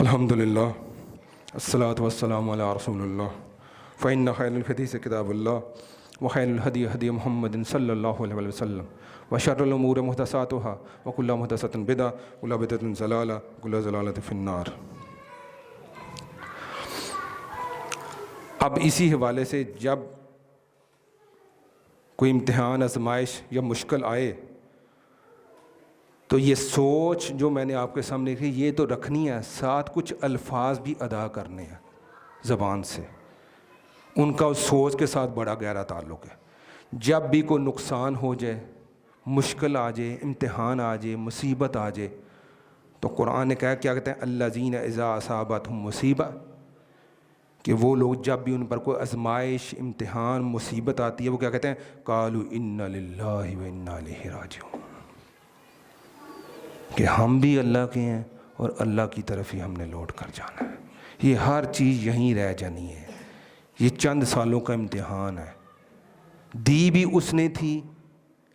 الحمدللہ الصلاۃ والسلام علی رسول اللہ فإن خیر الحدیث کتاب اللہ وخیر الہدی ہدی محمد صلی اللہ علیہ وسلم وشر الامور محدثاتها وکل محدثۃ بدعہ وکل بدعۃ ضلالہ وکل ضلالۃ فی النار۔ اب اسی حوالے سے جب کوئی امتحان آزمائش یا مشکل آئے تو یہ سوچ جو میں نے آپ کے سامنے رکھی یہ تو رکھنی ہے، ساتھ کچھ الفاظ بھی ادا کرنے ہیں زبان سے، ان کا اس سوچ کے ساتھ بڑا گہرا تعلق ہے۔ جب بھی کوئی نقصان ہو جائے، مشکل آ جائے، امتحان آ جائے، مصیبت آ جائے، تو قرآن نے کہا کیا کہتے ہیں، الذین اذا اصابتہم مصیبہ، کہ وہ لوگ جب بھی ان پر کوئی آزمائش، امتحان، مصیبت آتی ہے وہ کیا کہتے ہیں، قالوا انا للہ و انا الیہ راجعون، کہ ہم بھی اللہ کے ہیں اور اللہ کی طرف ہی ہم نے لوٹ کر جانا ہے۔ یہ ہر چیز یہیں رہ جانی ہے، یہ چند سالوں کا امتحان ہے، دی بھی اس نے تھی،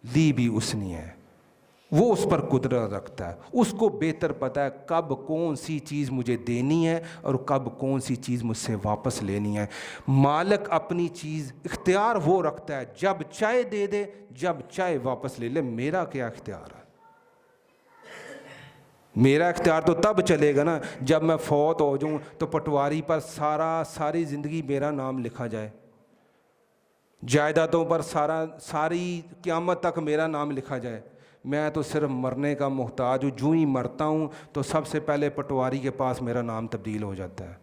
لی بھی اس نے ہے، وہ اس پر قدرت رکھتا ہے، اس کو بہتر پتہ ہے کب کون سی چیز مجھے دینی ہے اور کب کون سی چیز مجھ سے واپس لینی ہے۔ مالک اپنی چیز اختیار وہ رکھتا ہے، جب چاہے دے دے، جب چاہے واپس لے لے۔ میرا کیا اختیار ہے؟ میرا اختیار تو تب چلے گا نا جب میں فوت ہو جاؤں تو پٹواری پر ساری زندگی میرا نام لکھا جائے، جائیدادوں پر ساری قیامت تک میرا نام لکھا جائے۔ میں تو صرف مرنے کا محتاج ہوں، جو ہی مرتا ہوں تو سب سے پہلے پٹواری کے پاس میرا نام تبدیل ہو جاتا ہے۔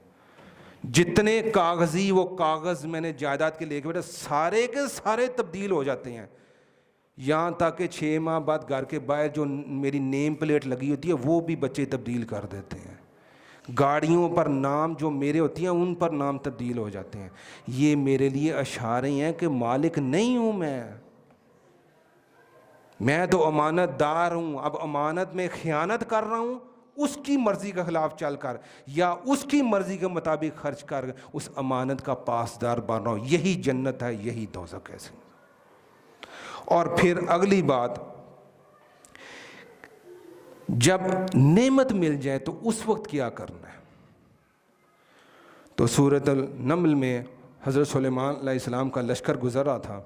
جتنے کاغذی وہ کاغذ میں نے جائیداد کے لے کے بیٹھے سارے کے سارے تبدیل ہو جاتے ہیں، یہاں تک کہ 6 ماہ بعد گھر کے باہر جو میری نیم پلیٹ لگی ہوتی ہے وہ بھی بچے تبدیل کر دیتے ہیں، گاڑیوں پر نام جو میرے ہوتی ہیں ان پر نام تبدیل ہو جاتے ہیں۔ یہ میرے لیے اشارے ہیں کہ مالک نہیں ہوں میں تو امانت دار ہوں۔ اب امانت میں خیانت کر رہا ہوں، اس کی مرضی کے خلاف چل کر یا اس کی مرضی کے مطابق خرچ کر اس امانت کا پاسدار بن رہا ہوں، یہی جنت ہے، یہی دوزخ ہے۔ اور پھر اگلی بات، جب نعمت مل جائے تو اس وقت کیا کرنا ہے؟ تو سورۃ النمل میں حضرت سلیمان علیہ السلام کا لشکر گزر رہا تھا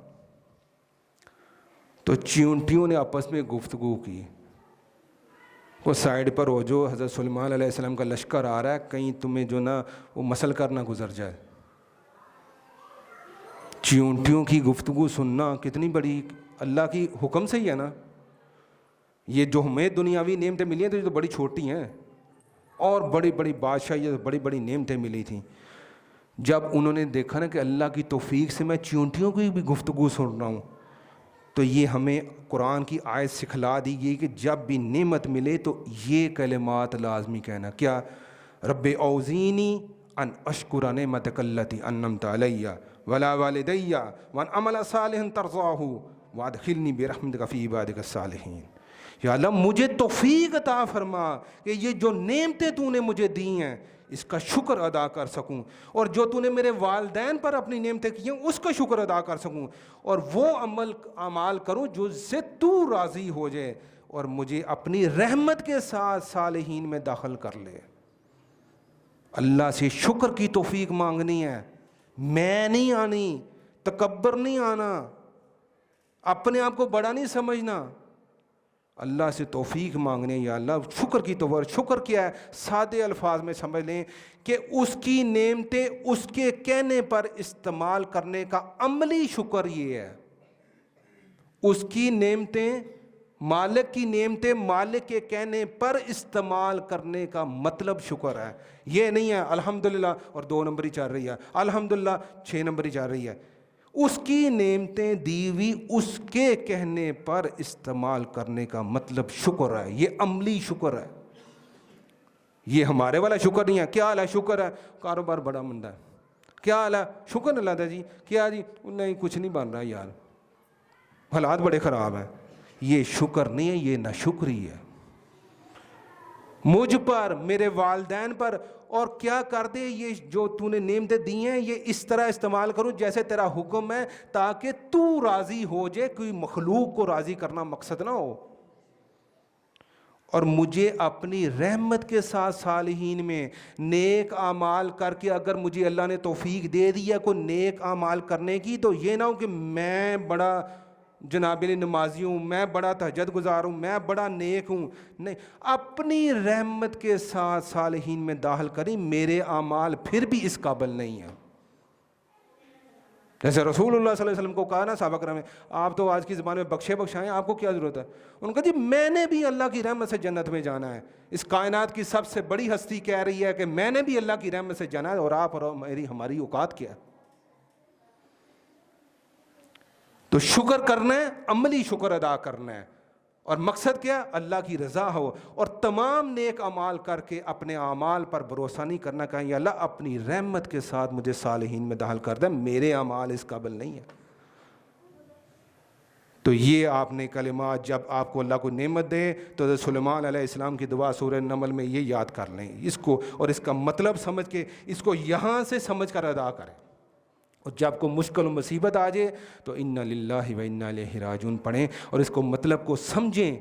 تو چیونٹیوں نے آپس میں گفتگو کی، وہ سائڈ پر ہو جو حضرت سلیمان علیہ السلام کا لشکر آ رہا ہے، کہیں تمہیں جو نا وہ مسل کرنا گزر جائے۔ چیونٹیوں کی گفتگو سننا کتنی بڑی اللہ کی حکم سے ہی ہے نا۔ یہ جو ہمیں دنیاوی نعمتیں ملی ہیں تو یہ تو بڑی چھوٹی ہیں، اور بڑی بڑی بادشاہیت، بڑی بڑی نعمتیں ملی تھیں۔ جب انہوں نے دیکھا نا کہ اللہ کی توفیق سے میں چیونٹیوں کی بھی گفتگو سن رہا ہوں، تو یہ ہمیں قرآن کی آیت سکھلا دی گئی کہ جب بھی نعمت ملے تو یہ کلمات لازمی کہنا، کیا؟ رب اوزینی ان اشکر نعمتک التی انعمت علی وعلی والدی وان اعمل صالحا ترضاہ وادخلنی برحمتک فی عبادک الصالحین۔ یا اللہ مجھے توفیق عطا فرما کہ یہ جو نعمتیں تو نے مجھے دی ہیں اس کا شکر ادا کر سکوں، اور جو تو نے میرے والدین پر اپنی نعمتیں کی ہیں اس کا شکر ادا کر سکوں، اور وہ اعمال کروں جو سے تو راضی ہو جائے، اور مجھے اپنی رحمت کے ساتھ صالحین میں داخل کر لے۔ اللہ سے شکر کی توفیق مانگنی ہے، میں نہیں آنی، تکبر نہیں آنا، اپنے آپ کو بڑا نہیں سمجھنا، اللہ سے توفیق مانگنے، یا اللہ شکر کی توفیق۔ شکر کیا ہے؟ سادے الفاظ میں سمجھ لیں کہ اس کی نعمتیں اس کے کہنے پر استعمال کرنے کا عملی شکر یہ ہے۔ اس کی نعمتیں، مالک کی نعمتیں مالک کے کہنے پر استعمال کرنے کا مطلب شکر ہے۔ یہ نہیں ہے الحمدللہ اور 2 نمبری چل رہی ہے، الحمدللہ 6 نمبری چل رہی ہے۔ اس کی نعمتیں دی ہوئی اس کے کہنے پر استعمال کرنے کا مطلب شکر ہے، یہ عملی شکر ہے، یہ ہمارے والا شکر نہیں ہے۔ کیا حال ہے؟ شکر ہے، کاروبار بڑا مندا ہے۔ کیا حال ہے؟ شکر اللہ دا جی، کیا جی؟ نہیں کچھ نہیں بن رہا یار، حالات بڑے خراب ہیں۔ یہ شکر نہیں ہے، یہ ناشکری ہے۔ مجھ پر، میرے والدین پر، اور کیا کر دے یہ جو تو نے نعمتیں دی ہیں یہ اس طرح استعمال کروں جیسے تیرا حکم ہے، تاکہ تو راضی ہو جائے، کوئی مخلوق کو راضی کرنا مقصد نہ ہو۔ اور مجھے اپنی رحمت کے ساتھ صالحین میں نیک اعمال کر کے اگر مجھے اللہ نے توفیق دے دیا کوئی نیک اعمال کرنے کی، تو یہ نہ ہو کہ میں بڑا جناب نمازی ہوں، میں بڑا تہجد گزار ہوں، میں بڑا نیک ہوں. نہیں، اپنی رحمت کے ساتھ صالحین میں داخل کریں. میرے اعمال پھر بھی اس قابل نہیں ہیں. جیسے رسول اللہ صلی اللہ علیہ وسلم کو کہا نا صحابہ کرام نے، آپ تو آج کی زبان میں بخشے بخشائیں، آپ کو کیا ضرورت ہے؟ ان کا جی میں نے بھی اللہ کی رحمت سے جنت میں جانا ہے. اس کائنات کی سب سے بڑی ہستی کہہ رہی ہے کہ میں نے بھی اللہ کی رحمت سے جانا ہے، اور آپ اور ہماری اوقات کیا ہے؟ تو شکر کرنا ہے، عملی شکر ادا کرنا ہے، اور مقصد کیا؟ اللہ کی رضا ہو. اور تمام نیک اعمال کر کے اپنے اعمال پر بھروسہ نہیں کرنا، کہیں یا اللہ اپنی رحمت کے ساتھ مجھے صالحین میں داخل کر دے، میرے اعمال اس قابل نہیں ہیں. تو یہ آپ نے کلمات جب آپ کو اللہ کو نعمت دے تو حضرت سلیمان علیہ السلام کی دعا سورہ نمل میں یہ یاد کر لیں اس کو، اور اس کا مطلب سمجھ کے اس کو یہاں سے سمجھ کر ادا کریں. اور جب کو مشکل و مصیبت آ جائے تو انا للہ و انا الیہ راجعون پڑھیں، اور اس کو مطلب کو سمجھیں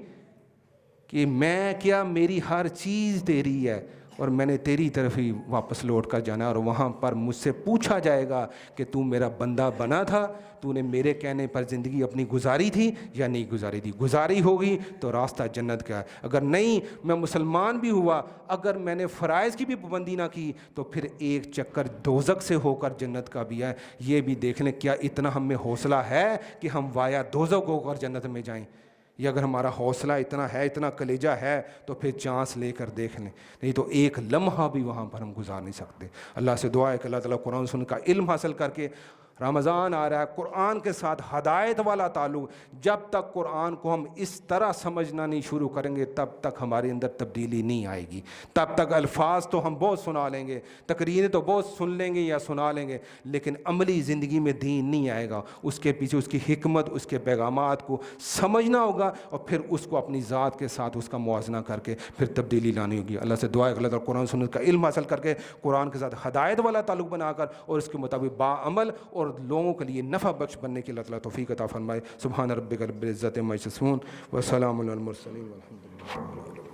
کہ میں کیا، میری ہر چیز تیری ہے اور میں نے تیری طرف ہی واپس لوٹ کر جانا ہے. اور وہاں پر مجھ سے پوچھا جائے گا کہ تو میرا بندہ بنا تھا، تو نے میرے کہنے پر زندگی اپنی گزاری تھی یا نہیں گزاری تھی. گزاری ہوگی تو راستہ جنت کا ہے، اگر نہیں، میں مسلمان بھی ہوا، اگر میں نے فرائض کی بھی پابندی نہ کی تو پھر ایک چکر دوزخ سے ہو کر جنت کا بھی ہے. یہ بھی دیکھ لیں کیا اتنا ہم میں حوصلہ ہے کہ ہم وایا دوزخ ہو کر جنت میں جائیں. یہ اگر ہمارا حوصلہ اتنا ہے، اتنا کلیجہ ہے، تو پھر چانس لے کر دیکھ لیں، نہیں تو ایک لمحہ بھی وہاں پر ہم گزار نہیں سکتے. اللہ سے دعا ہے کہ اللہ تعالیٰ قرآن سن کا علم حاصل کر کے، رمضان آ رہا ہے، قرآن کے ساتھ ہدایت والا تعلق، جب تک قرآن کو ہم اس طرح سمجھنا نہیں شروع کریں گے تب تک ہمارے اندر تبدیلی نہیں آئے گی. تب تک الفاظ تو ہم بہت سنا لیں گے، تقریریں تو بہت سن لیں گے یا سنا لیں گے، لیکن عملی زندگی میں دین نہیں آئے گا. اس کے پیچھے اس کی حکمت، اس کے پیغامات کو سمجھنا ہوگا، اور پھر اس کو اپنی ذات کے ساتھ اس کا موازنہ کر کے پھر تبدیلی لانی ہوگی. اللہ سے دعا ہے کہ اللہ تعالیٰ قرآن سنت کا علم حاصل کر کے قرآن کے ساتھ ہدایت والا تعلق بنا کر اور اس کے مطابق باعمل اور لوگوں کے لیے نفع بخش بننے کی اللہ تعالیٰ توفیق عطا فرمائے. سبحان ربک رب العزت عما یصفون وسلام علی المرسلین والحمد للہ.